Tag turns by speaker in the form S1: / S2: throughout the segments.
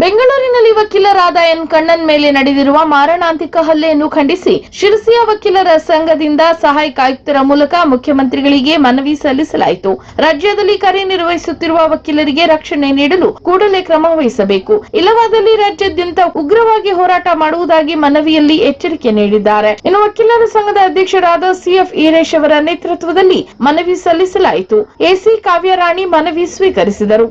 S1: ಬೆಂಗಳೂರಿನಲ್ಲಿ ವಕೀಲರಾದ ಎನ್ ಕಣ್ಣನ್ ಮೇಲೆ ನಡೆದಿರುವ ಮಾರಣಾಂತಿಕ ಹಲ್ಲೆಯನ್ನು ಖಂಡಿಸಿ ಶಿರಸಿಯ ವಕೀಲರ ಸಂಘದಿಂದ ಸಹಾಯಕ ಆಯುಕ್ತರ ಮೂಲಕ ಮುಖ್ಯಮಂತ್ರಿಗಳಿಗೆ ಮನವಿ ಸಲ್ಲಿಸಲಾಯಿತು. ರಾಜ್ಯದಲ್ಲಿ ಕಾರ್ಯನಿರ್ವಹಿಸುತ್ತಿರುವ ವಕೀಲರಿಗೆ ರಕ್ಷಣೆ ನೀಡಲು ಕೂಡಲೇ ಕ್ರಮ ವಹಿಸಬೇಕು, ಇಲ್ಲವಾದಲ್ಲಿ ರಾಜ್ಯಾದ್ಯಂತ ಉಗ್ರವಾಗಿ ಹೋರಾಟ ಮಾಡುವುದಾಗಿ ಮನವಿಯಲ್ಲಿ ಎಚ್ಚರಿಕೆ ನೀಡಿದ್ದಾರೆ. ಇನ್ನು ವಕೀಲರ ಸಂಘದ ಅಧ್ಯಕ್ಷರಾದ ಸಿಎಫ್ ಈರೇಶ್ ಅವರ ನೇತೃತ್ವದಲ್ಲಿ ಮನವಿ ಸಲ್ಲಿಸಲಾಯಿತು. ಎಸಿ ಕಾವ್ಯರಾಣಿ ಮನವಿ ಸ್ವೀಕರಿಸಿದರು.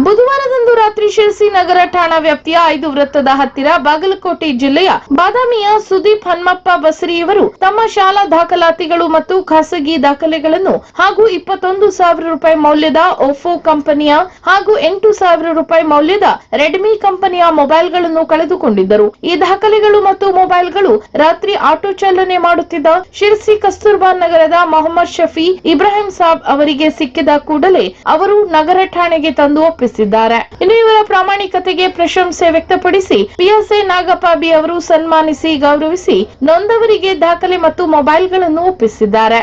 S1: ಬುಧವಾರದಂದು ರಾತ್ರಿ ಶಿರಸಿ ನಗರ ಠಾಣಾ ವ್ಯಾಪ್ತಿಯ 5 ವೃತ್ತದ ಹತ್ತಿರ ಬಾಗಲಕೋಟೆ ಜಿಲ್ಲೆಯ ಬಾದಾಮಿಯ ಸುದೀಪ್ ಹನ್ಮಪ್ಪ ಬಸರಿಯವರು ತಮ್ಮ ಶಾಲಾ ದಾಖಲಾತಿಗಳು ಮತ್ತು ಖಾಸಗಿ ದಾಖಲೆಗಳನ್ನು ಹಾಗೂ 21,000 ರೂಪಾಯಿ ಮೌಲ್ಯದ ಓಫೋ ಕಂಪನಿಯ ಹಾಗೂ 8,000 ರೂಪಾಯಿ ಮೌಲ್ಯದ ರೆಡ್ಮಿ ಕಂಪನಿಯ ಮೊಬೈಲ್ಗಳನ್ನು ಕಳೆದುಕೊಂಡಿದ್ದರು. ಈ ದಾಖಲೆಗಳು ಮತ್ತು ಮೊಬೈಲ್ಗಳು ರಾತ್ರಿ ಆಟೋ ಚಾಲನೆ ಮಾಡುತ್ತಿದ್ದ ಶಿರಸಿ ಕಸ್ತೂರ್ಬಾ ನಗರದ ಮೊಹಮ್ಮದ್ ಶಫಿ ಇಬ್ರಾಹಿಂ ಸಾಬ್ ಅವರಿಗೆ ಸಿಕ್ಕಿದ ಕೂಡಲೇ ಅವರು ನಗರ ಠಾಣೆಗೆ ತಂದು ಒಪ್ಪಿಸಿದ್ದಾರೆ. ಇನ್ನು ಇವರ ಪ್ರಾಮಾಣಿಕತೆಗೆ ಪ್ರಶಂಸೆ ವ್ಯಕ್ತಪಡಿಸಿ ಪಿಎಸ್ಐ ನಾಗಪ್ಪ ಬಿ ಅವರು ಸನ್ಮಾನಿಸಿ ಗೌರವಿಸಿ ನೊಂದವರಿಗೆ ದಾಖಲೆ ಮತ್ತು ಮೊಬೈಲ್ಗಳನ್ನು ಒಪ್ಪಿಸಿದ್ದಾರೆ.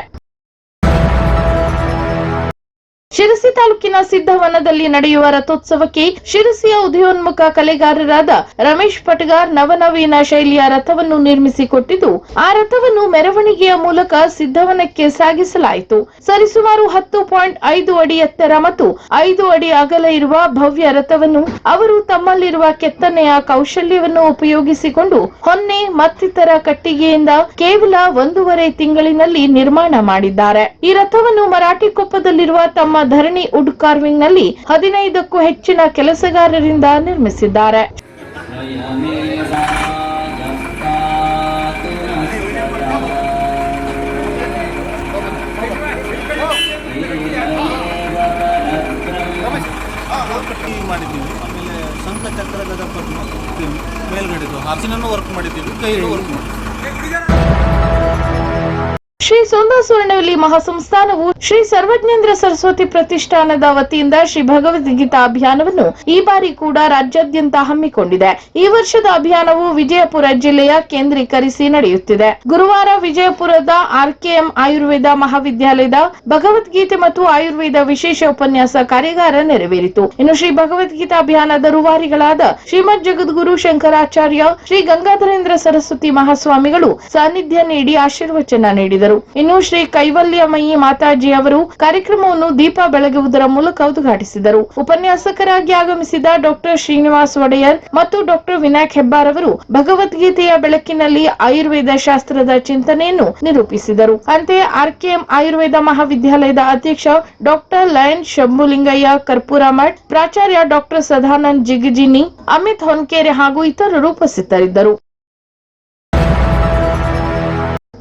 S1: ಶಿರಸಿ ತಾಲೂಕಿನ ಸಿದ್ದವನದಲ್ಲಿ ನಡೆಯುವ ರಥೋತ್ಸವಕ್ಕೆ ಶಿರಸಿಯ ಉದಯೋನ್ಮುಖ ಕಲೆಗಾರರಾದ ರಮೇಶ್ ಪಟಗಾರ್ ನವನವೀನ ಶೈಲಿಯ ರಥವನ್ನು ನಿರ್ಮಿಸಿಕೊಟ್ಟಿದ್ದು, ಆ ರಥವನ್ನು ಮೆರವಣಿಗೆಯ ಮೂಲಕ ಸಿದ್ದವನಕ್ಕೆ ಸಾಗಿಸಲಾಯಿತು. ಸರಿಸುಮಾರು 10.5 ಅಡಿ ಎತ್ತರ ಮತ್ತು 5 ಅಡಿ ಅಗಲ ಇರುವ ಭವ್ಯ ರಥವನ್ನು ಅವರು ತಮ್ಮಲ್ಲಿರುವ ಕೆತ್ತನೆಯ ಕೌಶಲ್ಯವನ್ನು ಉಪಯೋಗಿಸಿಕೊಂಡು ಹೊನ್ನೆ ಮತ್ತಿತರ ಕಟ್ಟಿಗೆಯಿಂದ ಕೇವಲ 1.5 ತಿಂಗಳಿನಲ್ಲಿ ನಿರ್ಮಾಣ ಮಾಡಿದ್ದಾರೆ. ಈ ರಥವನ್ನು ಮರಾಠಿಕೊಪ್ಪದಲ್ಲಿರುವ ತಮ್ಮ ಧರಣಿ ವುಡ್ ಕಾರ್ವಿಂಗ್ ನಲ್ಲಿ 15ಕ್ಕೂ ಹೆಚ್ಚಿನ ಕೆಲಸಗಾರರಿಂದ ನಿರ್ಮಿಸಿದ್ದಾರೆ.
S2: ಆಮೇಲೆ ಶಂಖ ಚಕ್ರದ ಮೇಲ್ಗಡೆದು ಹಾಸಿನನ್ನು ವರ್ಕ್ ಮಾಡಿದ್ದೀವಿ, ಕೈಯಲ್ಲೂ ವರ್ಕ್ ಮಾಡಿದ್ದೀವಿ.
S1: ಶ್ರೀ ಸೋಂದಾ ಸ್ವರ್ಣವಲ್ಲಿ ಮಹಾಸಂಸ್ಥಾನವು ಶ್ರೀ ಸರ್ವಜ್ಞೇಂದ್ರ ಸರಸ್ವತಿ ಪ್ರತಿಷ್ಠಾನದ ವತಿಯಿಂದ ಶ್ರೀ ಭಗವದ್ಗೀತಾ ಅಭಿಯಾನವನ್ನು ಈ ಬಾರಿ ಕೂಡ ರಾಜ್ಯಾದ್ಯಂತ ಹಮ್ಮಿಕೊಂಡಿದೆ. ಈ ವರ್ಷದ ಅಭಿಯಾನವು ವಿಜಯಪುರ ಜಿಲ್ಲೆಯ ಕೇಂದ್ರೀಕರಿಸಿ ನಡೆಯುತ್ತಿದೆ. ಗುರುವಾರ ವಿಜಯಪುರದ ಆರ್ಕೆಎಂ ಆಯುರ್ವೇದ ಮಹಾವಿದ್ಯಾಲಯದ ಭಗವದ್ಗೀತೆ ಮತ್ತು ಆಯುರ್ವೇದ ವಿಶೇಷ ಉಪನ್ಯಾಸ ಕಾರ್ಯಾಗಾರ ನೆರವೇರಿತು. ಇನ್ನು ಶ್ರೀ ಭಗವದ್ಗೀತಾ ಅಭಿಯಾನದ ರೂವಾರಿಗಳಾದ ಶ್ರೀಮದ್ ಜಗದ್ಗುರು ಶಂಕರಾಚಾರ್ಯ ಶ್ರೀ ಗಂಗಾಧರೇಂದ್ರ ಸರಸ್ವತಿ ಮಹಾಸ್ವಾಮಿಗಳು ಸಾನ್ನಿಧ್ಯ ನೀಡಿ ಆಶೀರ್ವಚನ ನೀಡಿದರು. ಇನ್ನು ಶ್ರೀ ಕೈವಲ್ಯಮಯಿ ಮಾತಾಜಿ ಅವರು ಕಾರ್ಯಕ್ರಮವನ್ನು ದೀಪ ಬೆಳಗುವುದರ ಮೂಲಕ ಉದ್ಘಾಟಿಸಿದರು. ಉಪನ್ಯಾಸಕರಾಗಿ ಆಗಮಿಸಿದ ಡಾಕ್ಟರ್ ಶ್ರೀನಿವಾಸ್ ಒಡೆಯರ್ ಮತ್ತು ಡಾಕ್ಟರ್ ವಿನಾಯಕ್ ಹೆಬ್ಬಾರ್ ಅವರು ಭಗವದ್ಗೀತೆಯ ಬೆಳಕಿನಲ್ಲಿ ಆಯುರ್ವೇದ ಶಾಸ್ತ್ರದ ಚಿಂತನೆಯನ್ನು ನಿರೂಪಿಸಿದರು. ಅಂತೆಯೇ ಆರ್ಕೆಎಂ ಆಯುರ್ವೇದ ಮಹಾವಿದ್ಯಾಲಯದ ಅಧ್ಯಕ್ಷ ಡಾಕ್ಟರ್ ಲಯನ್ ಶಂಭುಲಿಂಗಯ್ಯ ಕರ್ಪೂರಮಠ್, ಪ್ರಾಚಾರ್ಯ ಡಾಕ್ಟರ್ ಸದಾನಂದ್ ಜಿಗಜಿನಿ, ಅಮಿತ್ ಹೊನ್ಕೆರೆ ಹಾಗೂ ಇತರರು ಉಪಸ್ಥಿತರಿದ್ದರು.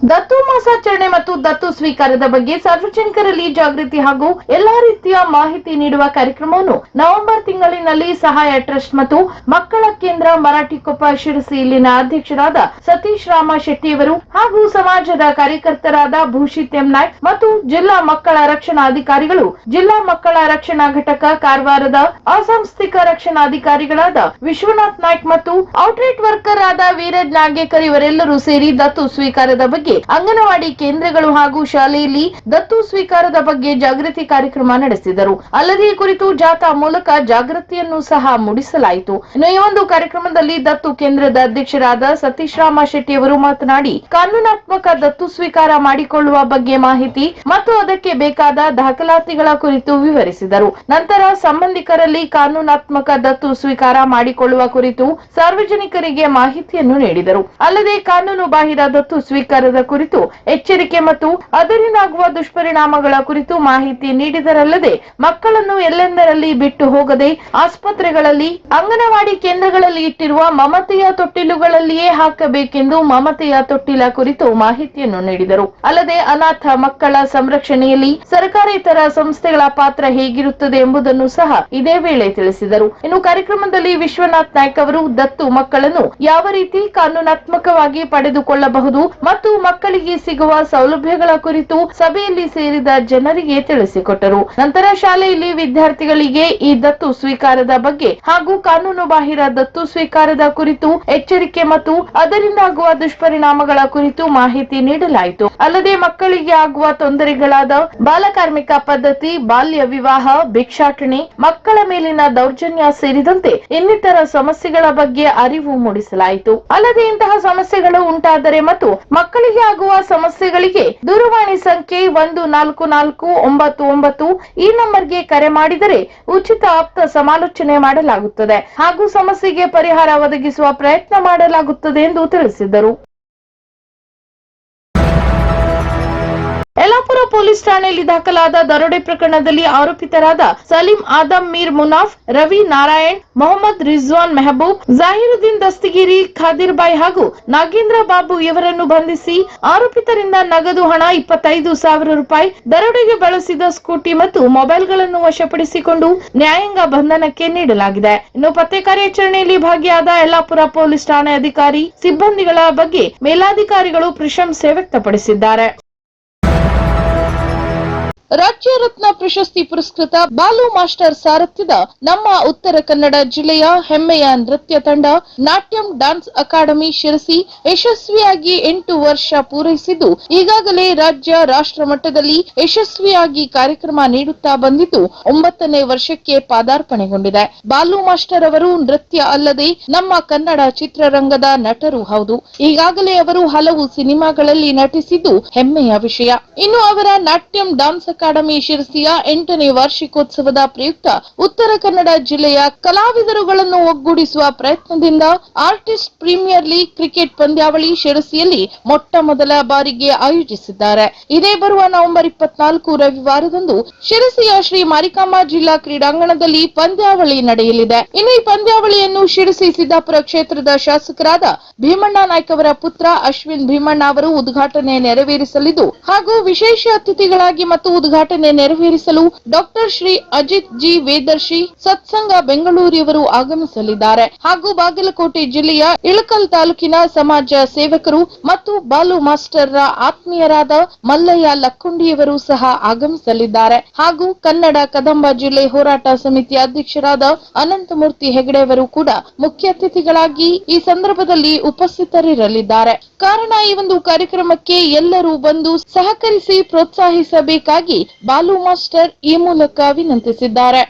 S1: ದತ್ತು ಮಾಸಾಚರಣೆ ಮತ್ತು ದತ್ತು ಸ್ವೀಕಾರದ ಬಗ್ಗೆ ಸಾರ್ವಜನಿಕರಲ್ಲಿ ಜಾಗೃತಿ ಹಾಗೂ ಎಲ್ಲಾ ರೀತಿಯ ಮಾಹಿತಿ ನೀಡುವ ಕಾರ್ಯಕ್ರಮವನ್ನು ನವೆಂಬರ್ ತಿಂಗಳಿನಲ್ಲಿ ಸಹಾಯ ಟ್ರಸ್ಟ್ ಮತ್ತು ಮಕ್ಕಳ ಕೇಂದ್ರ ಮರಾಠಿಕೊಪ್ಪ ಶಿರಸಿ ಇಲ್ಲಿನ ಅಧ್ಯಕ್ಷರಾದ ಸತೀಶ್ ರಾಮ ಶೆಟ್ಟಿಯವರು ಹಾಗೂ ಸಮಾಜದ ಕಾರ್ಯಕರ್ತರಾದ ಭೂಷಿತ್ ಎಂ ನಾಯ್ಕ್ ಮತ್ತು ಜಿಲ್ಲಾ ಮಕ್ಕಳ ರಕ್ಷಣಾಧಿಕಾರಿಗಳು, ಜಿಲ್ಲಾ ಮಕ್ಕಳ ರಕ್ಷಣಾ ಘಟಕ ಕಾರವಾರದ ಅಸಾಂಸ್ಥಿಕ ರಕ್ಷಣಾಧಿಕಾರಿಗಳಾದ ವಿಶ್ವನಾಥ್ ನಾಯ್ಕ್ ಮತ್ತು ಔಟ್ರೀಟ್ ವರ್ಕರ್ ಆದ ವೀರಜ್ ನಾಗೇಕರ್ ಇವರೆಲ್ಲರೂ ಸೇರಿ ದತ್ತು ಸ್ವೀಕಾರದ ಬಗ್ಗೆ ಅಂಗನವಾಡಿ ಕೇಂದ್ರಗಳು ಹಾಗೂ ಶಾಲೆಯಲ್ಲಿ ದತ್ತು ಸ್ವೀಕಾರದ ಬಗ್ಗೆ ಜಾಗೃತಿ ಕಾರ್ಯಕ್ರಮ ನಡೆಸಿದರು. ಅಲ್ಲದೆ ಈ ಕುರಿತು ಜಾಥಾ ಮೂಲಕ ಜಾಗೃತಿಯನ್ನು ಸಹ ಮೂಡಿಸಲಾಯಿತು. ಇನ್ನು ಈ ಒಂದು ಕಾರ್ಯಕ್ರಮದಲ್ಲಿ ದತ್ತು ಕೇಂದ್ರದ ಅಧ್ಯಕ್ಷರಾದ ಸತೀಶ್ ರಾಮ ಶೆಟ್ಟಿ ಅವರು ಮಾತನಾಡಿ ಕಾನೂನಾತ್ಮಕ ದತ್ತು ಸ್ವೀಕಾರ ಮಾಡಿಕೊಳ್ಳುವ ಬಗ್ಗೆ ಮಾಹಿತಿ ಮತ್ತು ಅದಕ್ಕೆ ಬೇಕಾದ ದಾಖಲಾತಿಗಳ ಕುರಿತು ವಿವರಿಸಿದರು. ನಂತರ ಸಂಬಂಧಿಕರಲ್ಲಿ ಕಾನೂನಾತ್ಮಕ ದತ್ತು ಸ್ವೀಕಾರ ಮಾಡಿಕೊಳ್ಳುವ ಕುರಿತು ಸಾರ್ವಜನಿಕರಿಗೆ ಮಾಹಿತಿಯನ್ನು ನೀಡಿದರು. ಅಲ್ಲದೆ ಕಾನೂನು ಬಾಹಿರ ದತ್ತು ಸ್ವೀಕಾರದ ಕುರಿತು ಎಚ್ಚರಿಕೆ ಮತ್ತು ಅದರಿಂದಾಗುವ ದುಷ್ಪರಿಣಾಮಗಳ ಕುರಿತು ಮಾಹಿತಿ ನೀಡಿದರಲ್ಲದೆ ಮಕ್ಕಳನ್ನು ಎಲ್ಲೆಂದರಲ್ಲಿ ಬಿಟ್ಟು ಹೋಗದೆ ಆಸ್ಪತ್ರೆಗಳಲ್ಲಿ, ಅಂಗನವಾಡಿ ಕೇಂದ್ರಗಳಲ್ಲಿ ಇಟ್ಟಿರುವ ಮಮತೆಯ ತೊಟ್ಟಿಲುಗಳಲ್ಲಿಯೇ ಹಾಕಬೇಕೆಂದು ಮಮತೆಯ ತೊಟ್ಟಿಲ ಕುರಿತು ಮಾಹಿತಿಯನ್ನು ನೀಡಿದರು. ಅಲ್ಲದೆ ಅನಾಥ ಮಕ್ಕಳ ಸಂರಕ್ಷಣೆಯಲ್ಲಿ ಸರ್ಕಾರೇತರ ಸಂಸ್ಥೆಗಳ ಪಾತ್ರ ಹೇಗಿರುತ್ತದೆ ಎಂಬುದನ್ನು ಸಹ ಇದೇ ವೇಳೆ ತಿಳಿಸಿದರು. ಇನ್ನು ಕಾರ್ಯಕ್ರಮದಲ್ಲಿ ವಿಶ್ವನಾಥ್ ನಾಯ್ಕ್ ಅವರು ದತ್ತು ಮಕ್ಕಳನ್ನು ಯಾವ ರೀತಿ ಕಾನೂನಾತ್ಮಕವಾಗಿ ಪಡೆದುಕೊಳ್ಳಬಹುದು ಮತ್ತು ಮಕ್ಕಳಿಗೆ ಸಿಗುವ ಸೌಲಭ್ಯಗಳ ಕುರಿತು ಸಭೆಯಲ್ಲಿ ಸೇರಿದ ಜನರಿಗೆ ತಿಳಿಸಿಕೊಟ್ಟರು. ನಂತರ ಶಾಲೆಯಲ್ಲಿ ವಿದ್ಯಾರ್ಥಿಗಳಿಗೆ ಈ ದತ್ತು ಸ್ವೀಕಾರದ ಬಗ್ಗೆ ಹಾಗೂ ಕಾನೂನು ಬಾಹಿರ ದತ್ತು ಸ್ವೀಕಾರದ ಕುರಿತು ಎಚ್ಚರಿಕೆ ಮತ್ತು ಅದರಿಂದಾಗುವ ದುಷ್ಪರಿಣಾಮಗಳ ಕುರಿತು ಮಾಹಿತಿ ನೀಡಲಾಯಿತು. ಅಲ್ಲದೆ ಮಕ್ಕಳಿಗೆ ಆಗುವ ತೊಂದರೆಗಳಾದ ಬಾಲಕಾರ್ಮಿಕ ಪದ್ಧತಿ, ಬಾಲ್ಯ ವಿವಾಹ, ಭಿಕ್ಷಾಟನೆ, ಮಕ್ಕಳ ಮೇಲಿನ ದೌರ್ಜನ್ಯ ಸೇರಿದಂತೆ ಇನ್ನಿತರ ಸಮಸ್ಯೆಗಳ ಬಗ್ಗೆ ಅರಿವು ಮೂಡಿಸಲಾಯಿತು. ಅಲ್ಲದೆ ಇಂತಹ ಸಮಸ್ಯೆಗಳು ಉಂಟಾದರೆ ಮತ್ತು ಮಕ್ಕಳಿಗೆ ಆಗುವ ಸಮಸ್ಯೆಗಳಿಗೆ ದೂರವಾಣಿ ಸಂಖ್ಯೆ 144499 ಈ ನಂಬರ್ಗೆ ಕರೆ ಮಾಡಿದರೆ ಉಚಿತ ಆಪ್ತ ಸಮಾಲೋಚನೆ ಮಾಡಲಾಗುತ್ತದೆ ಹಾಗೂ ಸಮಸ್ಯೆಗೆ ಪರಿಹಾರ ಒದಗಿಸುವ ಪ್ರಯತ್ನ ಮಾಡಲಾಗುತ್ತದೆ ಎಂದು ತಿಳಿಸಿದರು. ಯಲ್ಲಾಪುರ ಪೊಲೀಸ್ ಠಾಣೆಯಲ್ಲಿ ದಾಖಲಾದ ದರೋಡೆ ಪ್ರಕರಣದಲ್ಲಿ ಆರೋಪಿತರಾದ ಸಲೀಂ ಆದಂ ಮೀರ್ ಮುನಾಫ್, ರವಿ ನಾರಾಯಣ್, ಮೊಹಮ್ಮದ್ ರಿಜ್ವಾನ್ ಮೆಹಬೂಬ್, ಜಾಹಿರುದ್ದೀನ್ ದಸ್ತಗಿರಿ, ಖಾದಿರ್ ಬಾಯ್ ಹಾಗೂ ನಾಗೇಂದ್ರ ಬಾಬು ಇವರನ್ನು ಬಂಧಿಸಿ ಆರೋಪಿತರಿಂದ ನಗದು ಹಣ 25,000 ರೂಪಾಯಿ, ದರೋಡೆಗೆ ಬಳಸಿದ ಸ್ಕೂಟಿ ಮತ್ತು ಮೊಬೈಲ್ಗಳನ್ನು ವಶಪಡಿಸಿಕೊಂಡು ನ್ಯಾಯಾಂಗ ಬಂಧನಕ್ಕೆ ನೀಡಲಾಗಿದೆ. ಇನ್ನು ಪತ್ತೆ ಕಾರ್ಯಾಚರಣೆಯಲ್ಲಿ ಭಾಗಿಯಾದ ಯಲ್ಲಾಪುರ ಪೊಲೀಸ್ ಠಾಣೆ ಅಧಿಕಾರಿ, ಸಿಬ್ಬಂದಿಗಳ ಬಗ್ಗೆ ಮೇಲಾಧಿಕಾರಿಗಳು ಪ್ರಶಂಸೆ ವ್ಯಕ್ತಪಡಿಸಿದ್ದಾರೆ. ರಾಜ್ಯ ರತ್ನ ಪ್ರಶಸ್ತಿ ಪುರಸ್ಕೃತ ಬಾಲು ಮಾಸ್ಟರ್ ಸಾರಥ್ಯದ ನಮ್ಮ ಉತ್ತರ ಕನ್ನಡ ಜಿಲ್ಲೆಯ ಹೆಮ್ಮೆಯ ನೃತ್ಯ ತಂಡ ನಾಟ್ಯಂ ಡಾನ್ಸ್ ಅಕಾಡೆಮಿ ಶಿರಸಿ ಯಶಸ್ವಿಯಾಗಿ 8 ವರ್ಷ ಪೂರೈಸಿದ್ದು ಈಗಾಗಲೇ ರಾಜ್ಯ ರಾಷ್ಟ್ರ ಮಟ್ಟದಲ್ಲಿ ಯಶಸ್ವಿಯಾಗಿ ಕಾರ್ಯಕ್ರಮ ನೀಡುತ್ತಾ ಬಂದಿದ್ದು 9ನೇ ವರ್ಷಕ್ಕೆ ಪಾದಾರ್ಪಣೆಗೊಂಡಿದೆ. ಬಾಲು ಮಾಸ್ಟರ್ ಅವರು ನೃತ್ಯ ಅಲ್ಲದೆ ನಮ್ಮ ಕನ್ನಡ ಚಿತ್ರರಂಗದ ನಟರು ಹೌದು. ಈಗಾಗಲೇ ಅವರು ಹಲವು ಸಿನಿಮಾಗಳಲ್ಲಿ ನಟಿಸಿದ್ದು ಹೆಮ್ಮೆಯ ವಿಷಯ. ಇನ್ನು ಅವರ ನಾಟ್ಯಂ ಡಾನ್ಸ್ ಅಕಾಡೆಮಿ ಶಿರಸಿಯ 8ನೇ ವಾರ್ಷಿಕೋತ್ಸವದ ಪ್ರಯುಕ್ತ ಉತ್ತರ ಕನ್ನಡ ಜಿಲ್ಲೆಯ ಕಲಾವಿದರುಗಳನ್ನು ಒಗ್ಗೂಡಿಸುವ ಪ್ರಯತ್ನದಿಂದ ಆರ್ಟಿಸ್ಟ್ ಪ್ರೀಮಿಯರ್ ಲೀಗ್ ಕ್ರಿಕೆಟ್ ಪಂದ್ಯಾವಳಿ ಶಿರಸಿಯಲ್ಲಿ ಮೊಟ್ಟ ಮೊದಲ ಬಾರಿಗೆ ಆಯೋಜಿಸಿದ್ದಾರೆ. ಇದೇ ಬರುವ ನವೆಂಬರ್ 24 ರವಿವಾರದಂದು ಶಿರಸಿಯ ಶ್ರೀ ಮಾರಿಕಾಂಬ ಜಿಲ್ಲಾ ಕ್ರೀಡಾಂಗಣದಲ್ಲಿ ಪಂದ್ಯಾವಳಿ ನಡೆಯಲಿದೆ. ಇನ್ನು ಈ ಪಂದ್ಯಾವಳಿಯನ್ನು ಶಿರಸಿ ಸಿದ್ದಾಪುರ ಕ್ಷೇತ್ರದ ಶಾಸಕರಾದ ಭೀಮಣ್ಣ ನಾಯ್ಕ ಅವರ ಪುತ್ರ ಅಶ್ವಿನ್ ಭೀಮಣ್ಣ ಅವರು ಉದ್ಘಾಟನೆ ನೆರವೇರಿಸಲಿದ್ದು ಹಾಗೂ ವಿಶೇಷ ಅತಿಥಿಗಳಾಗಿ ಮತ್ತು ಉದ್ಘಾಟನೆ ನೆರವೇರಿಸಲು ಡಾಕ್ಟರ್ ಶ್ರೀ ಅಜಿತ್ ಜಿ ವೇದರ್ಶಿ ಸತ್ಸಂಗ ಬೆಂಗಳೂರಿಯವರು ಆಗಮಿಸಲಿದ್ದಾರೆ ಹಾಗೂ ಬಾಗಲಕೋಟೆ ಜಿಲ್ಲೆಯ ಇಳಕಲ್ ತಾಲೂಕಿನ ಸಮಾಜ ಸೇವಕರು ಮತ್ತು ಬಾಲು ಮಾಸ್ಟರ್ ರ ಆತ್ಮೀಯರಾದ ಮಲ್ಲಯ್ಯ ಲಕ್ಕುಂಡಿಯವರು ಸಹ ಆಗಮಿಸಲಿದ್ದಾರೆ ಹಾಗೂ ಕನ್ನಡ ಕದಂಬ ಜಿಲ್ಲೆ ಹೋರಾಟ ಸಮಿತಿ ಅಧ್ಯಕ್ಷರಾದ ಅನಂತಮೂರ್ತಿ ಹೆಗಡೆ ಅವರು ಕೂಡ ಮುಖ್ಯ ಅತಿಥಿಗಳಾಗಿ ಈ ಸಂದರ್ಭದಲ್ಲಿ ಉಪಸ್ಥಿತರಿರಲಿದ್ದಾರೆ. ಕಾರಣ ಈ ಒಂದು ಕಾರ್ಯಕ್ರಮಕ್ಕೆ ಎಲ್ಲರೂ ಬಂದು ಸಹಕರಿಸಿ ಪ್ರೋತ್ಸಾಹಿಸಬೇಕಾಗಿ ಬಾಲು ಮಾಸ್ಟರ್ ಈ ಮೂಲಕ ವಿನಂತಿಸಿದ್ದಾರೆ.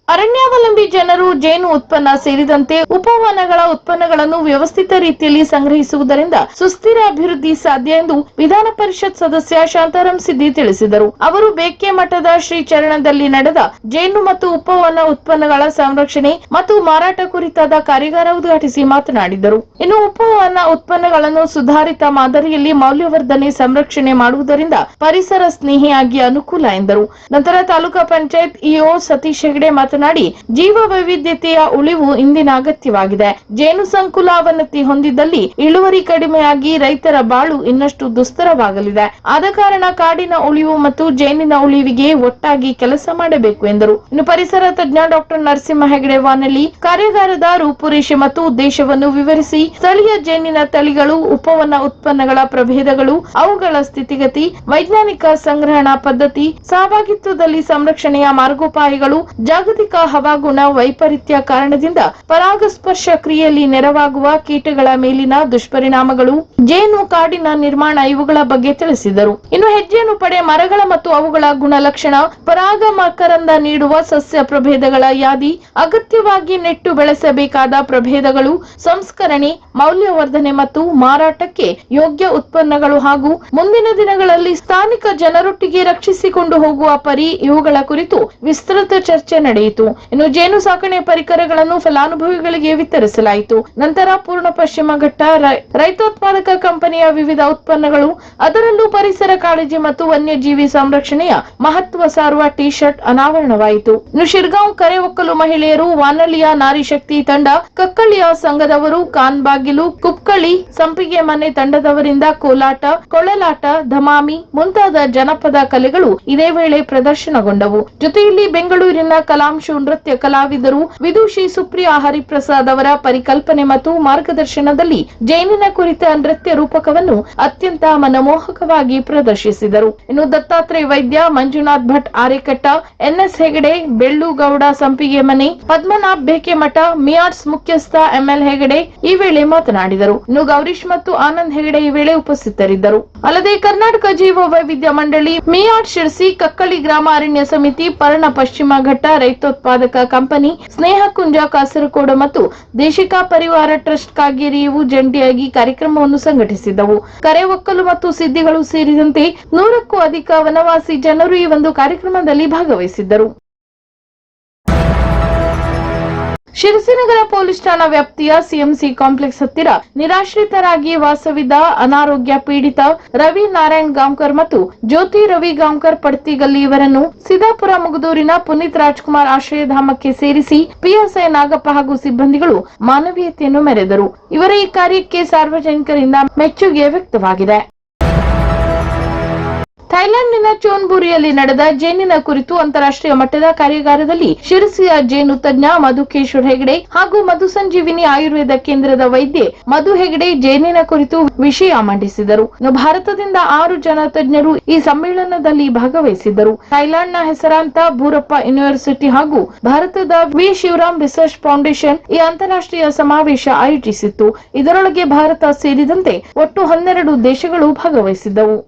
S1: ಅರಣ್ಯಾವಲಂಬಿ ಜನರು ಜೇನು ಉತ್ಪನ್ನ ಸೇರಿದಂತೆ ಉಪವನಗಳ ಉತ್ಪನ್ನಗಳನ್ನು ವ್ಯವಸ್ಥಿತ ರೀತಿಯಲ್ಲಿ ಸಂಗ್ರಹಿಸುವುದರಿಂದ ಸುಸ್ಥಿರ ಅಭಿವೃದ್ಧಿ ಸಾಧ್ಯ ಎಂದು ವಿಧಾನ ಪರಿಷತ್ ಸದಸ್ಯ ಶಾಂತಾರಾಮ್ ಸಿದ್ದಿ ತಿಳಿಸಿದರು. ಅವರು ಬೇಕೆ ಮಠದ ಶ್ರೀ ಚರಣದಲ್ಲಿ ನಡೆದ ಜೇನು ಮತ್ತು ಉಪವನ ಉತ್ಪನ್ನಗಳ ಸಂರಕ್ಷಣೆ ಮತ್ತು ಮಾರಾಟ ಕುರಿತಾದ ಕಾರ್ಯಾಗಾರ ಉದ್ಘಾಟಿಸಿ ಮಾತನಾಡಿದರು. ಇನ್ನು ಉಪವನ ಉತ್ಪನ್ನಗಳನ್ನು ಸುಧಾರಿತ ಮಾದರಿಯಲ್ಲಿ ಮೌಲ್ಯವರ್ಧನೆ ಸಂರಕ್ಷಣೆ ಮಾಡುವುದರಿಂದ ಪರಿಸರ ಸ್ನೇಹಿಯಾಗಿ ಅನುಕೂಲ ಎಂದರು. ನಂತರ ತಾಲೂಕಾ ಪಂಚಾಯತ್ ಇಒ ಸತೀಶ್ ಹೆಗಡೆ ಮಾತನಾಡಿ ಜೀವ ವೈವಿಧ್ಯತೆಯ ಉಳಿವು ಇಂದಿನ ಅಗತ್ಯವಾಗಿದೆ. ಜೇನು ಸಂಕುಲ ಅವನತಿ ಹೊಂದಿದ್ದಲ್ಲಿ ಇಳುವರಿ ಕಡಿಮೆಯಾಗಿ ರೈತರ ಬಾಳು ಇನ್ನಷ್ಟು ದುಸ್ತರವಾಗಲಿದೆ. ಆದ ಕಾರಣ ಕಾಡಿನ ಉಳಿವು ಮತ್ತು ಜೇನಿನ ಉಳಿವಿಗೆ ಒಟ್ಟಾಗಿ ಕೆಲಸ ಮಾಡಬೇಕು ಎಂದರು. ಇನ್ನು ಪರಿಸರ ತಜ್ಞ ಡಾಕ್ಟರ್ ನರಸಿಂಹ ಹೆಗಡೆ ವಾನಳ್ಳಿ ಕಾರ್ಯಾಗಾರದ ರೂಪುರೇಷೆ ಮತ್ತು ಉದ್ದೇಶವನ್ನು ವಿವರಿಸಿ ಸ್ಥಳೀಯ ಜೇನಿನ ತಳಿಗಳು, ಉಪವನ ಉತ್ಪನ್ನಗಳ ಪ್ರಭೇದಗಳು, ಅವುಗಳ ಸ್ಥಿತಿಗತಿ, ವೈಜ್ಞಾನಿಕ ಸಂಗ್ರಹಣಾ ಪದ್ಧತಿ, ಸಹಭಾಗಿತ್ವದಲ್ಲಿ ಸಂರಕ್ಷಣೆಯ ಮಾರ್ಗೋಪಾಯಗಳು, ಜಾಗತಿಕ ಹವಾಗುಣ ವೈಪರೀತ್ಯ ಕಾರಣದಿಂದ ಪರಾಗಸ್ಪರ್ಶ ಕ್ರಿಯೆಯಲ್ಲಿ ನೆರವಾಗುವ ಕೀಟಗಳ ಮೇಲಿನ ದುಷ್ಪರಿಣಾಮಗಳು, ಜೇನು ಕಾಡಿನ ನಿರ್ಮಾಣ ಇವುಗಳ ಬಗ್ಗೆ ತಿಳಿಸಿದರು. ಇನ್ನು ಹೆಜ್ಜೆನು ಪಡೆ ಮರಗಳ ಮತ್ತು ಅವುಗಳ ಗುಣಲಕ್ಷಣ, ಪರಾಗ ಮಕರಂದ ನೀಡುವ ಸಸ್ಯ ಪ್ರಭೇದಗಳ ಯಾದಿ, ಅಗತ್ಯವಾಗಿ ನೆಟ್ಟು ಬೆಳೆಸಬೇಕಾದ ಪ್ರಭೇದಗಳು, ಸಂಸ್ಕರಣೆ, ಮೌಲ್ಯವರ್ಧನೆ ಮತ್ತು ಮಾರಾಟಕ್ಕೆ ಯೋಗ್ಯ ಉತ್ಪನ್ನಗಳು ಹಾಗೂ ಮುಂದಿನ ದಿನಗಳಲ್ಲಿ ಸ್ಥಾನಿಕ ಜನರೊಟ್ಟಿಗೆ ರಕ್ಷಿಸಿಕೊಂಡು ಹೋಗುವ ಪರಿ ಇವುಗಳ ಕುರಿತು ವಿಸ್ತೃತ ಚರ್ಚೆ ನಡೆಯಿತು. ಇನ್ನು ಜೇನು ಸಾಕಣೆ ಪರಿಕರಗಳನ್ನು ಫಲಾನುಭವಿಗಳಿಗೆ ವಿತರಿಸಲಾಯಿತು. ನಂತರ ಪೂರ್ಣ ಪಶ್ಚಿಮ ಘಟ್ಟ ರೈತೋತ್ಪಾದಕ ಕಂಪನಿಯ ವಿವಿಧ ಉತ್ಪನ್ನಗಳು, ಅದರಲ್ಲೂ ಪರಿಸರ ಕಾಳಜಿ ಮತ್ತು ವನ್ಯಜೀವಿ ಸಂರಕ್ಷಣೆಯ ಮಹತ್ವ ಸಾರುವ ಟಿ ಶರ್ಟ್ ಅನಾವರಣವಾಯಿತು. ಇನ್ನು ಶಿರ್ಗಾಂವ್ ಕರೆ ಒಕ್ಕಲು ಮಹಿಳೆಯರು, ವಾನಳ್ಳಿಯ ನಾರಿ ಶಕ್ತಿ ತಂಡ, ಕಕ್ಕಳಿಯ ಸಂಘದವರು, ಕಾನ್ಬಾಗಿಲು, ಕುಪ್ಕಳಿ, ಸಂಪಿಗೆ ಮನೆ ತಂಡದವರಿಂದ ಕೋಲಾಟ, ಕೊಳಲಾಟ, ಧಮಾಮಿ ಮುಂತಾದ ಜನಪದ ಕಲೆಗಳು ಇದೇ ವೇಳೆ ಪ್ರದರ್ಶನಗೊಂಡವು. ಜೊತೆಯಲ್ಲಿ ಬೆಂಗಳೂರಿನ ಕಲಾಂಶು ನೃತ್ಯ ಕಲಾ ಕಲಾವಿದರು ವಿದುಷಿ ಸುಪ್ರಿಯಾ ಹರಿಪ್ರಸಾದ್ ಅವರ ಪರಿಕಲ್ಪನೆ ಮತ್ತು ಮಾರ್ಗದರ್ಶನದಲ್ಲಿ ಜೈನಿನ ಕುರಿತ ನೃತ್ಯ ರೂಪಕವನ್ನು ಅತ್ಯಂತ ಮನಮೋಹಕವಾಗಿ ಪ್ರದರ್ಶಿಸಿದರು. ಇನ್ನು ದತ್ತಾತ್ರೇಯ ವೈದ್ಯ, ಮಂಜುನಾಥ್ ಭಟ್ ಆರೇಕಟ್ಟ, ಎನ್ಎಸ್ ಹೆಗಡೆ, ಬೆಳ್ಳುಗೌಡ ಸಂಪಿಗೆ ಮನೆ, ಪದ್ಮನಾಭ್ ಬೇಕೆಮಠ, ಮಿಯಾಟ್ಸ್ ಮುಖ್ಯಸ್ಥ ಎಂಎಲ್ ಹೆಗಡೆ ಈ ವೇಳೆ ಮಾತನಾಡಿದರು. ಇನ್ನು ಗೌರೀಶ್ ಮತ್ತು ಆನಂದ್ ಹೆಗಡೆ ಈ ವೇಳೆ ಉಪಸ್ಥಿತರಿದ್ದರು. ಅಲ್ಲದೆ ಕರ್ನಾಟಕ ಜೀವ ವೈವಿಧ್ಯ ಮಂಡಳಿ, ಮಿಯಾಟ್ ಶಿರ್ಸಿ, ಕಕ್ಕಳಿ ಗ್ರಾಮ ಅರಣ್ಯ ಸಮಿತಿ, ಪರ್ಣ ಪಶ್ಚಿಮ ಘಟ್ಟ ರೈತೋತ್ಪಾದಕ ಕಂಪನಿ, ಸ್ನೇಹಕುಂಜ ಕಾಸರಗೋಡು ಮತ್ತು ದೇಶಿಕಾ ಪರಿವಾರ ಟ್ರಸ್ಟ್ ಕಾಗೇರಿ ಇವು ಜಂಟಿಯಾಗಿ ಕಾರ್ಯಕ್ರಮವನ್ನು ಸಂಘಟಿಸಿದ್ದವು. ಕರೆ ಒಕ್ಕಲು ಮತ್ತು ಸಿದ್ದಿಗಳು ಸೇರಿದಂತೆ 100ಕ್ಕೂ ಅಧಿಕ ವನವಾಸಿ ಜನರು ಈ ಒಂದು ಕಾರ್ಯಕ್ರಮದಲ್ಲಿ ಭಾಗವಹಿಸಿದ್ದರು. ಶಿರಸಿನಗರ ಪೊಲೀಸ್ ಠಾಣಾ ವ್ಯಾಪ್ತಿಯ ಸಿಎಂಸಿ ಕಾಂಪ್ಲೆಕ್ಸ್ ಹತ್ತಿರ ನಿರಾಶ್ರಿತರಾಗಿ ವಾಸವಿದ್ದ ಅನಾರೋಗ್ಯ ಪೀಡಿತ ರವಿ ನಾರಾಯಣ್ ಗಾಂವ್ಕರ್ ಮತ್ತು ಜ್ಯೋತಿ ರವಿ ಗಾಂವ್ಕರ್ ಪಡ್ತಿಗಲ್ಲಿ ಇವರನ್ನು ಸಿದ್ದಾಪುರ ಮುಗದೂರಿನ ಪುನೀತ್ ರಾಜ್ಕುಮಾರ್ ಆಶ್ರಯಧಾಮಕ್ಕೆ ಸೇರಿಸಿ ಪಿಎಸ್ಐ ನಾಗಪ್ಪ ಹಾಗೂ ಸಿಬ್ಬಂದಿಗಳು ಮಾನವೀಯತೆಯನ್ನು ಮೆರೆದರು. ಇವರ ಈ ಕಾರ್ಯಕ್ಕೆ ಸಾರ್ವಜನಿಕರಿಂದ ಮೆಚ್ಚುಗೆ ವ್ಯಕ್ತವಾಗಿದೆ. ಥೈಲ್ಯಾಂಡ್ನ ಚೋನ್ಬುರಿಯಲ್ಲಿ ನಡೆದ ಜೇನಿನ ಕುರಿತು ಅಂತಾರಾಷ್ಟ್ರೀಯ ಮಟ್ಟದ ಕಾರ್ಯಾಗಾರದಲ್ಲಿ ಶಿರಸಿಯ ಜೇನು ತಜ್ಞ ಮಧುಕೇಶ್ವರ್ ಹೆಗಡೆ ಹಾಗೂ ಮಧು ಸಂಜೀವಿನಿ ಆಯುರ್ವೇದ ಕೇಂದ್ರದ ವೈದ್ಯೆ ಮಧು ಹೆಗಡೆ ಜೇನಿನ ಕುರಿತು ವಿಷಯ ಮಂಡಿಸಿದರು. ಭಾರತದಿಂದ 6 ಜನ ತಜ್ಞರು ಈ ಸಮ್ಮೇಳನದಲ್ಲಿ ಭಾಗವಹಿಸಿದ್ದರು. ಥೈಲ್ಯಾಂಡ್ನ ಹೆಸರಾಂತ ಭೂರಪ್ಪ ಯೂನಿವರ್ಸಿಟಿ ಹಾಗೂ ಭಾರತದ ವಿ ಶಿವರಾಮ್ ರಿಸರ್ಚ್ ಫೌಂಡೇಶನ್ ಈ ಅಂತಾರಾಷ್ಟ್ರೀಯ ಸಮಾವೇಶ ಆಯೋಜಿಸಿತ್ತು. ಇದರೊಳಗೆ ಭಾರತ ಸೇರಿದಂತೆ ಒಟ್ಟು 12 ದೇಶಗಳು ಭಾಗವಹಿಸಿದ್ದವು.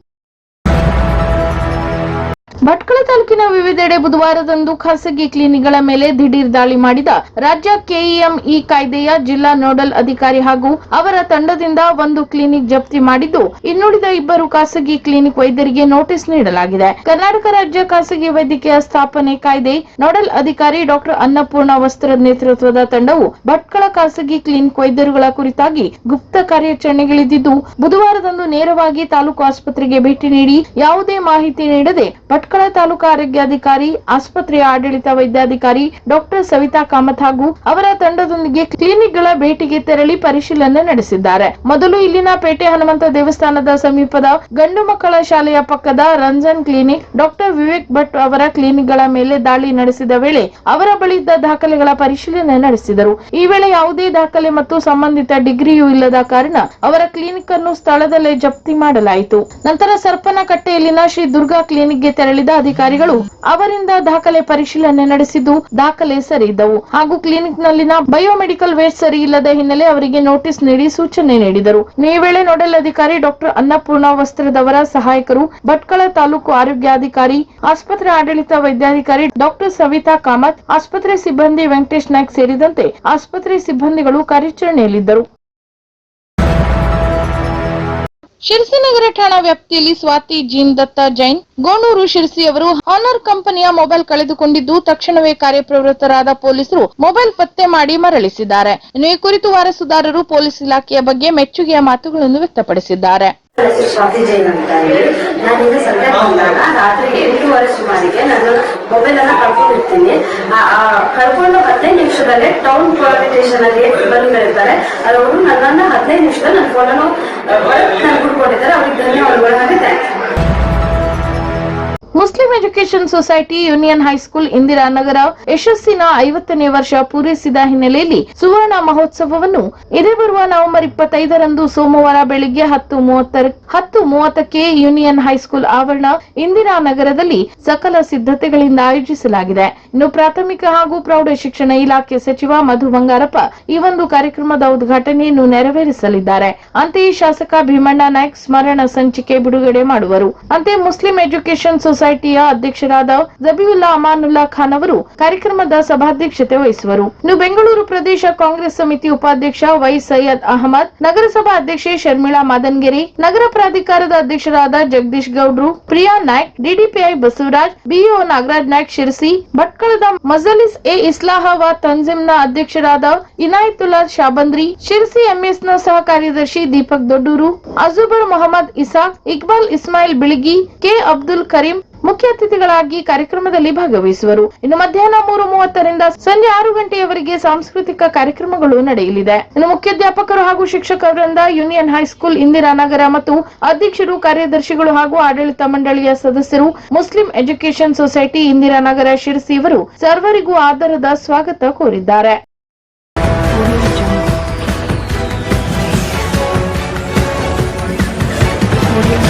S1: ಭಟ್ಕಳ ತಾಲೂಕಿನ ವಿವಿಧೆಡೆ ಬುಧವಾರದಂದು ಖಾಸಗಿ ಕ್ಲಿನಿಕ್ಗಳ ಮೇಲೆ ದಿಢೀರ್ ದಾಳಿ ಮಾಡಿದ ರಾಜ್ಯ ಕೆಇಎಂಇ ಕಾಯ್ದೆಯ ಜಿಲ್ಲಾ ನೋಡಲ್ ಅಧಿಕಾರಿ ಹಾಗೂ ಅವರ ತಂಡದಿಂದ 1 ಕ್ಲಿನಿಕ್ ಜಪ್ತಿ ಮಾಡಿದ್ದು, ಇನ್ನುಳಿದ 2 ಖಾಸಗಿ ಕ್ಲಿನಿಕ್ ವೈದ್ಯರಿಗೆ ನೋಟಿಸ್ ನೀಡಲಾಗಿದೆ. ಕರ್ನಾಟಕ ರಾಜ್ಯ ಖಾಸಗಿ ವೈದ್ಯಕೀಯ ಸ್ಥಾಪನೆ ಕಾಯ್ದೆ ನೋಡಲ್ ಅಧಿಕಾರಿ ಡಾಕ್ಟರ್ ಅನ್ನಪೂರ್ಣ ವಸ್ತ್ರದ ನೇತೃತ್ವದ ತಂಡವು ಭಟ್ಕಳ ಖಾಸಗಿ ಕ್ಲಿನಿಕ್ ವೈದ್ಯರುಗಳ ಕುರಿತಾಗಿ ಗುಪ್ತ ಕಾರ್ಯಾಚರಣೆಗಿಳಿದಿದ್ದು, ಬುಧವಾರದಂದು ನೇರವಾಗಿ ತಾಲೂಕು ಆಸ್ಪತ್ರೆಗೆ ಭೇಟಿ ನೀಡಿ ಯಾವುದೇ ಮಾಹಿತಿ ನೀಡದೆ ಭಟ್ಕಳ ತಾಲೂಕು ಆರೋಗ್ಯಾಧಿಕಾರಿ, ಆಸ್ಪತ್ರೆಯ ಆಡಳಿತ ವೈದ್ಯಾಧಿಕಾರಿ ಡಾಕ್ಟರ್ ಸವಿತಾ ಕಾಮತ್ ಹಾಗೂ ಅವರ ತಂಡದೊಂದಿಗೆ ಕ್ಲಿನಿಕ್ಗಳ ಭೇಟಿಗೆ ತೆರಳಿ ಪರಿಶೀಲನೆ ನಡೆಸಿದ್ದಾರೆ. ಮೊದಲು ಇಲ್ಲಿನ ಪೇಟೆ ಹನುಮಂತ ದೇವಸ್ಥಾನದ ಸಮೀಪದ ಗಂಡು ಮಕ್ಕಳ ಶಾಲೆಯ ಪಕ್ಕದ ರಂಜನ್ ಕ್ಲಿನಿಕ್, ಡಾಕ್ಟರ್ ವಿವೇಕ್ ಭಟ್ ಅವರ ಕ್ಲಿನಿಕ್ಗಳ ಮೇಲೆ ದಾಳಿ ನಡೆಸಿದ ವೇಳೆ ಅವರ ಬಳಿ ಇದ್ದ ದಾಖಲೆಗಳ ಪರಿಶೀಲನೆ ನಡೆಸಿದರು. ಈ ವೇಳೆ ಯಾವುದೇ ದಾಖಲೆ ಮತ್ತು ಸಂಬಂಧಿತ ಡಿಗ್ರಿಯೂ ಇಲ್ಲದ ಕಾರಣ ಅವರ ಕ್ಲಿನಿಕ್ ಅನ್ನು ಸ್ಥಳದಲ್ಲೇ ಜಪ್ತಿ ಮಾಡಲಾಯಿತು. ನಂತರ ಸರ್ಪನಕಟ್ಟೆಯಲ್ಲಿನ ಶ್ರೀ ದುರ್ಗಾ ಕ್ಲಿನಿಕ್ಗೆ ತೆರಳಿದ ಅಧಿಕಾರಿಗಳು ಅವರಿಂದ ದಾಖಲೆ ಪರಿಶೀಲನೆ ನಡೆಸಿದ್ದು, ದಾಖಲೆ ಸರಿ ಇದ್ದವು ಹಾಗೂ ಕ್ಲಿನಿಕ್ ನಲ್ಲಿನ ಬಯೋಮೆಡಿಕಲ್ ವೇಸ್ಟ್ ಸರಿ ಇಲ್ಲದ ಹಿನ್ನೆಲೆ ಅವರಿಗೆ ನೋಟಿಸ್ ನೀಡಿ ಸೂಚನೆ ನೀಡಿದರು. ಈ ವೇಳೆ ನೋಡಲ್ ಅಧಿಕಾರಿ ಡಾಕ್ಟರ್ ಅನ್ನಪೂರ್ಣ ವಸ್ತ್ರದವರ ಸಹಾಯಕರು, ಭಟ್ಕಳ ತಾಲೂಕು ಆರೋಗ್ಯಾಧಿಕಾರಿ, ಆಸ್ಪತ್ರೆ ಆಡಳಿತ ವೈದ್ಯಾಧಿಕಾರಿ ಡಾಕ್ಟರ್ ಸವಿತಾ ಕಾಮತ್, ಆಸ್ಪತ್ರೆ ಸಿಬ್ಬಂದಿ ವೆಂಕಟೇಶ್ ನಾಯ್ಕ್ ಸೇರಿದಂತೆ ಆಸ್ಪತ್ರೆ ಸಿಬ್ಬಂದಿಗಳು ಕಾರ್ಯಾಚರಣೆಯಲ್ಲಿದ್ದರು. ಶಿರಸಿನಗರ ಠಾಣಾ ವ್ಯಾಪ್ತಿಯಲ್ಲಿ ಸ್ವಾತಿ ಜೀನ್ ದತ್ತ ಜೈನ್, ಗೋಣೂರು ಶಿರಸಿ ಅವರು ಹಾನರ್ ಕಂಪನಿಯ ಮೊಬೈಲ್ ಕಳೆದುಕೊಂಡಿದ್ದು, ತಕ್ಷಣವೇ ಕಾರ್ಯಪ್ರವೃತ್ತರಾದ ಪೊಲೀಸರು ಮೊಬೈಲ್ ಪತ್ತೆ ಮಾಡಿ ಮರಳಿಸಿದ್ದಾರೆ. ಇನ್ನು ಈ ಕುರಿತು ವಾರಸುದಾರರು ಪೊಲೀಸ್ ಇಲಾಖೆಯ ಬಗ್ಗೆ ಮೆಚ್ಚುಗೆಯ ಮಾತುಗಳನ್ನು ವ್ಯಕ್ತಪಡಿಸಿದ್ದಾರೆ.
S3: ಸ್ವಾತಿ ಜೈನ್ ಅಂತ ಹೇಳಿ ನಾನೀಗ ಸಂಜೆ ಬಂದಾಗ ರಾತ್ರಿ 8:30 ಸುಮಾರಿಗೆ ನಾನು ಮೊಬೈಲ್ ಅನ್ನ ಕಳ್ಕೊಂಡಿರ್ತೀನಿ. ಕಳ್ಕೊಂಡು 15 ನಿಮಿಷದಲ್ಲೇ ಟೌನ್ ಪೊಲೀಸ್ ಸ್ಟೇಷನ್ ಅಲ್ಲಿ ಬಂದಿರ್ತಾರೆ. ಅವರು ನನ್ನನ್ನ 15 ನಿಮಿಷದಲ್ಲಿ ನನ್ನ ಫೋನನ್ನು ಹುಡ್ಕೊಂಡಿದ್ದಾರೆ. ಅವ್ರಿಗೆ ಧನ್ಯವಾದಗಳು. Thanks.
S1: Muslim education society union high school Indiranagar ಯಶಸ್ಸಿನ 50ನೇ ವರ್ಷ ಪೂರೈಸಿದ ಹಿನ್ನೆಲೆಯಲ್ಲಿ ಸುವರ್ಣ ಮಹೋತ್ಸವವನ್ನು ಇದೇ ಬರುವ ನವೆಂಬರ್ 25ರಂದು ಸೋಮವಾರ ಬೆಳಿಗ್ಗೆ 10:30ಕ್ಕೆ ಯೂನಿಯನ್ ಹೈಸ್ಕೂಲ್ ಆವರಣ ಇಂದಿರಾನಗರದಲ್ಲಿ ಸಕಲ ಸಿದ್ಧತೆಗಳಿಂದ ಆಯೋಜಿಸಲಾಗಿದೆ. ಇನ್ನು ಪ್ರಾಥಮಿಕ ಹಾಗೂ ಪ್ರೌಢ ಶಿಕ್ಷಣ ಇಲಾಖೆ ಸಚಿವ ಮಧು ಬಂಗಾರಪ್ಪ ಈ ಒಂದು ಕಾರ್ಯಕ್ರಮದ ಉದ್ಘಾಟನೆಯನ್ನು ನೆರವೇರಿಸಲಿದ್ದಾರೆ. ಅಂತೆಯೇ ಶಾಸಕ ಭೀಮಣ್ಣ ನಾಯ್ಕ್ ಸ್ಮರಣ ಸಂಚಿಕೆ ಬಿಡುಗಡೆ ಮಾಡುವರು. ಅಂತೆಯೇ ಮುಸ್ಲಿಂ ಎಜುಕೇಷನ್ ಸೊಸೈಟಿಯ ಅಧ್ಯಕ್ಷರಾದ ಜಬೀವುಲ್ಲಾ ಅಮಾನುಲ್ಲಾ ಖಾನ್ ಅವರು ಕಾರ್ಯಕ್ರಮದ ಸಭಾಧ್ಯಕ್ಷತೆ ವಹಿಸುವರು. ಇನ್ನು ಬೆಂಗಳೂರು ಪ್ರದೇಶ ಕಾಂಗ್ರೆಸ್ ಸಮಿತಿ ಉಪಾಧ್ಯಕ್ಷ ವೈ ಸೈಯದ್ ಅಹಮದ್, ನಗರಸಭಾ ಅಧ್ಯಕ್ಷೆ ಶರ್ಮಿಳಾ ಮಾದನ್ಗೆರೆ, ನಗರ ಪ್ರಾಧಿಕಾರದ ಅಧ್ಯಕ್ಷರಾದ ಜಗದೀಶ್ ಗೌಡ್ರು, ಪ್ರಿಯಾ ನಾಯ್ಕ್, ಡಿಡಿಪಿಐ ಬಸವರಾಜ್, ಬಿಇಒ ನಾಗರಾಜ್ ನಾಯ್ಕ್ ಶಿರಸಿ, ಭಟ್ಕಳದ ಮಜಲಿಸ್ ಎ ಇಸ್ಲಾಹವಾ ತಂಜಿಮ್ನ ಅಧ್ಯಕ್ಷರಾದ ಇನಾಯತುಲ್ಲಾ ಶಾಬಂದ್ರಿ, ಶಿರಸಿ ಎಂಎಸ್ನ ಸಹ ಕಾರ್ಯದರ್ಶಿ ದೀಪಕ್ ದೊಡ್ಡೂರು, ಅಜುಬರ್ ಮೊಹಮ್ಮದ್ ಇಸಾಕ್, ಇಕ್ಬಾಲ್ ಇಸ್ಮಾಯಿಲ್ ಬಿಳಿಗಿ, ಕೆ ಅಬ್ದುಲ್ ಕರೀಂ, ಮುಖ್ಯ ಅತಿಥಿಗಳಾಗಿ ಕಾರ್ಯಕ್ರಮದಲ್ಲಿ ಭಾಗವಹಿಸುವರು. ಇನ್ನು ಮಧ್ಯಾಹ್ನ 3:30ರಿಂದ ಸಂಜೆ 6 ಗಂಟೆಯವರೆಗೆ ಸಾಂಸ್ಕೃತಿಕ ಕಾರ್ಯಕ್ರಮಗಳು ನಡೆಯಲಿದೆ. ಇನ್ನು ಮುಖ್ಯಾಧ್ಯಾಪಕರು ಹಾಗೂ ಶಿಕ್ಷಕರಿಂದ ಯೂನಿಯನ್ ಹೈಸ್ಕೂಲ್ ಇಂದಿರಾನಗರ ಮತ್ತು ಅಧ್ಯಕ್ಷರು, ಕಾರ್ಯದರ್ಶಿಗಳು ಹಾಗೂ ಆಡಳಿತ ಮಂಡಳಿಯ ಸದಸ್ಯರು, Muslim education society Indiranagar Sirsi ಇವರು ಸರ್ವರಿಗೂ ಆದರದ ಸ್ವಾಗತ ಕೋರಿದ್ದಾರೆ.
S4: Audio